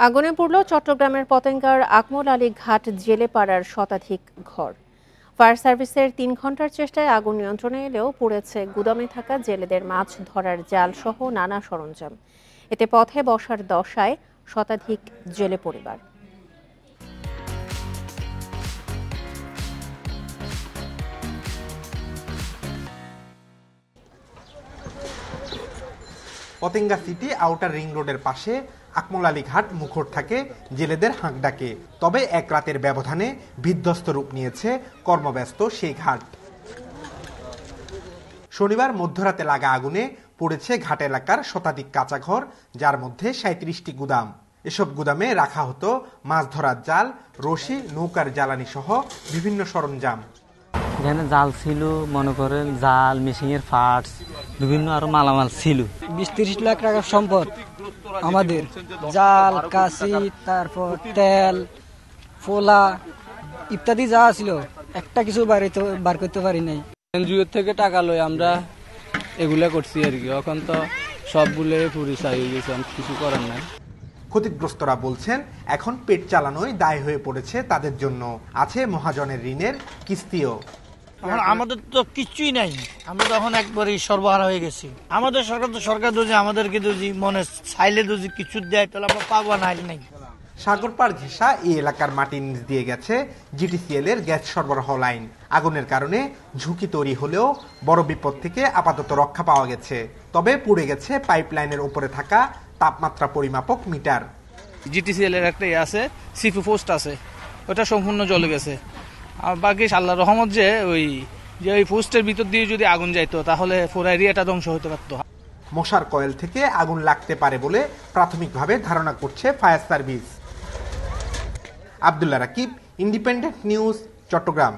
আগুনে পুড়ল চট্টগ্রামের পতেঙ্গার আকমল আলী ঘাট জেলে পাড়ার শতাধিক ঘর। ফায়ার সার্ভিসের ৩ ঘন্টার চেষ্টায় আগুন নিয়ন্ত্রণে এলেও পুড়েছে গুদামে থাকা জেলেদের মাছ ধরার জাল সহ নানা সরঞ্জাম। এতে পথে বসার দশায় শতাধিক জেলে পরিবার। পতেঙ্গা সিটি আউটার রিং রোডের পাশে আকমল আলী ঘাট মুখর থাকে জেলেদের হাঁক ডাকে। তবে এক রাতের ব্যবধানে বিধ্বস্ত রূপ নিয়েছে কর্মব্যস্ত সেই ঘাট। শনিবার মধ্যরাতে লাগা আগুনে পড়েছে ঘাট এলাকার শতাধিক কাঁচা ঘর, যার মধ্যে ৩৭টি গুদাম। এসব গুদামে রাখা হতো মাছ ধরার জাল, রশি, নৌকার জ্বালানি সহ বিভিন্ন সরঞ্জাম। এখানে জাল ছিল, মনে করেন জাল, মেশিনের পার্টস, বিভিন্ন আরো মালামাল ছিল। ২০-৩০ লাখ টাকার সম্পদ আমাদের। জাল, কাশি, তারপর তেল, ফোলা ইত্যাদি যা ছিল একটা কিছু বার করতে পারি নাই। এনজিও থেকে টাকা লই আমরা এগুলা করছি আর কি। এখন তো সবগুলো পুরিশাই হয়ে গেছে, কিছু করার নাই। ক্ষতিগ্রস্তরা বলছেন এখন পেট চালানোই দায় হয়ে পড়েছে তাদের জন্য। আছে মহাজনের ঋণের কিস্তিও। আমাদের তো কিছুই নাই, আমরা তখন একবারই সর্বহারা হয়ে গেছি। আমাদের সরকার যদি আমাদেরকে যদি মনে চাইলে যদি কিছু দেয় তাহলে আমরা পাবো না, নাই। সাগরপাড় ঘেঁষা এই এলাকার মাটির নিচ দিয়ে গেছে জিটিসিএল এর গ্যাস সরবরাহ লাইন। আগুনের কারণে ঝুঁকি তৈরি হলেও বড় বিপদ থেকে আপাতত রক্ষা পাওয়া গেছে। তবে পুড়ে গেছে পাইপলাইনের উপরে থাকা তাপমাত্রা পরিমাপক মিটার। জিটিসিএল এর একটা আছে, সিফু পোস্ট আছে, ওটা সম্পূর্ণ জ্বলে গেছে। আর বাকি আল্লাহর রহমত যে ওই পোস্টের ভিতর দিয়ে যদি আগুন যাইতো তাহলে পুরো এরিয়াটা ধ্বংস হতে পারতো। মশার কয়েল থেকে আগুন লাগতে পারে বলে প্রাথমিকভাবে ধারণা করছে fire service. Abdullah Rakib, independent news, Chittagong.